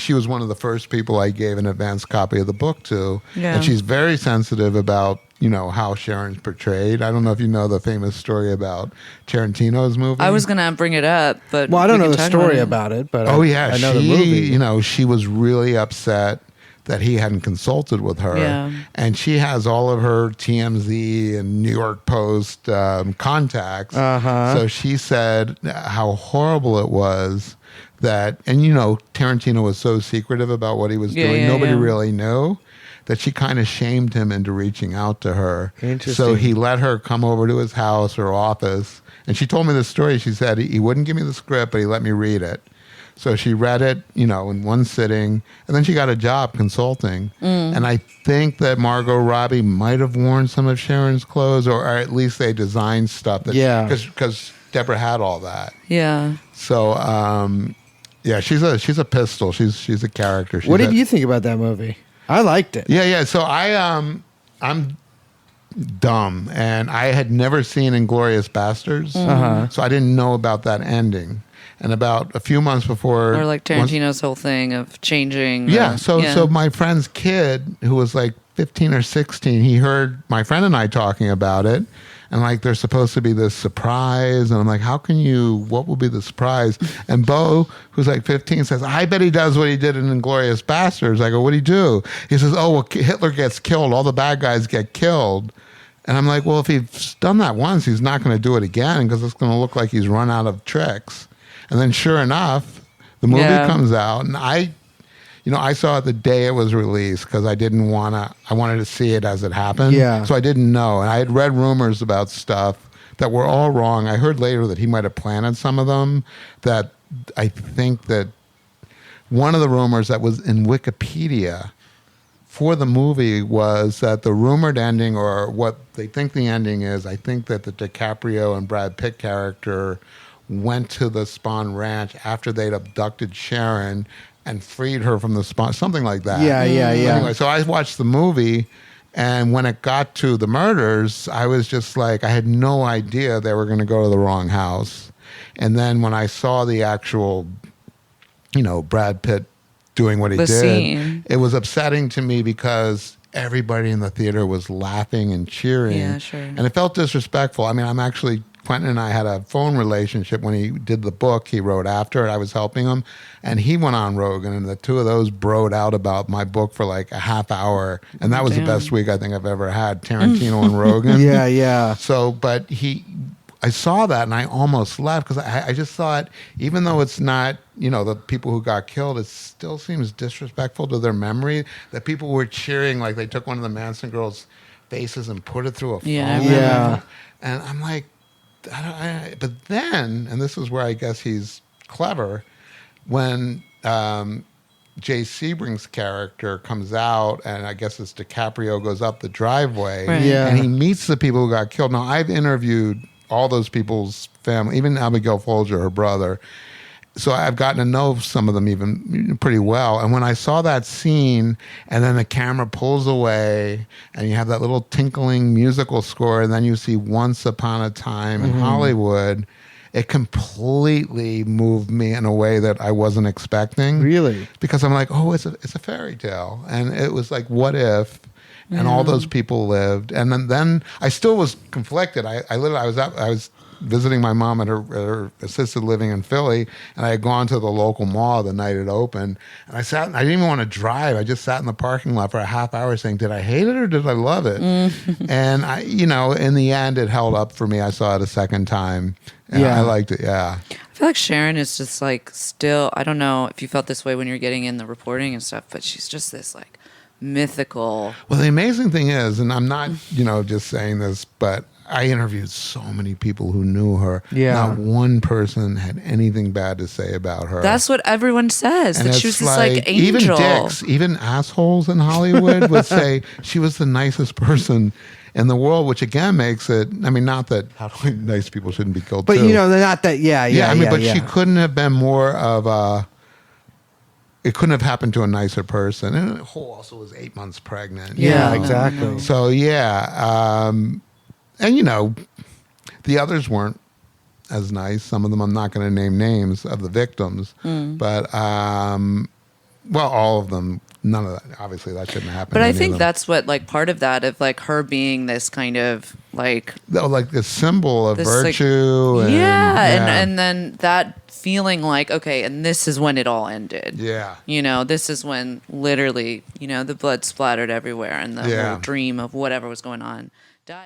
she was one of the first people I gave an advance copy of the book to. Yeah. And she's very sensitive about, how Sharon's portrayed. I don't know if you know the famous story about Tarantino's movie. I was gonna bring it up, but Well, I don't know the story about about it, but I know the movie. She was really upset that he hadn't consulted with her. Yeah. And she has all of her TMZ and New York Post contacts. So she said how horrible it was that, and Tarantino was so secretive about what he was doing. Nobody really knew. That she kind of shamed him into reaching out to her. Interesting. So he let her come over to his house or office. And she told me this story. She said he wouldn't give me the script, but he let me read it. So she read it, in one sitting. And then she got a job consulting. And I think that Margot Robbie might have worn some of Sharon's clothes, or at least they designed stuff. Because Deborah had all that. Yeah. So, she's a pistol. She's a character. What did you think about that movie? I liked it. Yeah. So I'm dumb, and I had never seen Inglourious Basterds, so I didn't know about that ending. And about a few months before, Or like Tarantino's whole thing of changing. So my friend's kid, who was like 15 or 16, he heard my friend and I talking about it. And like, there's supposed to be this surprise. And I'm like, what will be the surprise? And Bo, who's like 15, says, I bet he does what he did in Inglourious Basterds. I go, what'd he do? He says, Hitler gets killed. All the bad guys get killed. And I'm like, well, if he's done that once, he's not going to do it again because it's going to look like he's run out of tricks. And then sure enough, the movie comes out. And I saw it the day it was released because I wanted to see it as it happened. Yeah. So I didn't know. And I had read rumors about stuff that were all wrong. I heard later that he might have planted some of them. That I think that one of the rumors that was in Wikipedia for the movie was that the rumored ending, or what they think the ending is, I think that the DiCaprio and Brad Pitt character went to the Spahn Ranch after they'd abducted Sharon and freed her from the Spahn, something like that. Yeah. Anyway, so I watched the movie, and when it got to the murders, I was just like, I had no idea they were going to go to the wrong house. And then when I saw the actual, Brad Pitt doing what he did, scene. It was upsetting to me because everybody in the theater was laughing and cheering. Yeah, sure. And it felt disrespectful. I mean, Quentin and I had a phone relationship when he did the book he wrote after it. I was helping him, and he went on Rogan, and the two of those broed out about my book for like a half hour, and that was the best week I think I've ever had, Tarantino and Rogan. Yeah. So, but I saw that, and I almost left because I just thought, even though it's not, the people who got killed, it still seems disrespectful to their memory that people were cheering like they took one of the Manson girls' faces and put it through a phone. Yeah. And I'm like, but then, and this is where I guess he's clever, when Jay Sebring's character comes out, and I guess it's DiCaprio goes up the driveway, and he meets the people who got killed. Now, I've interviewed all those people's family, even Abigail Folger, her brother. So I've gotten to know some of them even pretty well. And when I saw that scene, and then the camera pulls away, and you have that little tinkling musical score, and then you see Once Upon a Time in Hollywood, it completely moved me in a way that I wasn't expecting. Really? Because I'm like, it's a fairy tale. And it was like, what if? And all those people lived. And then I still was conflicted. I was visiting my mom at her assisted living in Philly, and I had gone to the local mall the night it opened, and I didn't even want to drive. I just sat in the parking lot for a half hour saying, did I hate it or did I love it? And I, in the end, it held up for me. I saw it a second time, and I liked it. Yeah. I feel like Sharon is just like still, I don't know if you felt this way when you're getting in the reporting and stuff, but she's just this like mythical. Well, the amazing thing is, and I'm not, just saying this, but I interviewed so many people who knew her. Yeah. Not one person had anything bad to say about her. That's what everyone says. And that she was this like angel. Even dicks, even assholes in Hollywood would say she was the nicest person in the world, which again makes it, not that nice people shouldn't be killed but too. they're not that, she couldn't have been more of a, it couldn't have happened to a nicer person. And Ho also was 8 months pregnant. Yeah, exactly. So and the others weren't as nice. Some of them, I'm not going to name names of the victims, but Well, all of them. None of that. Obviously, that shouldn't happen. But to I any of think them. that's what like part of that of like her being this kind of like No, like the symbol of this like, virtue. and then that feeling like okay, and this is when it all ended. Yeah. You know, this is when literally, you know, the blood splattered everywhere and the Yeah. whole dream of whatever was going on died.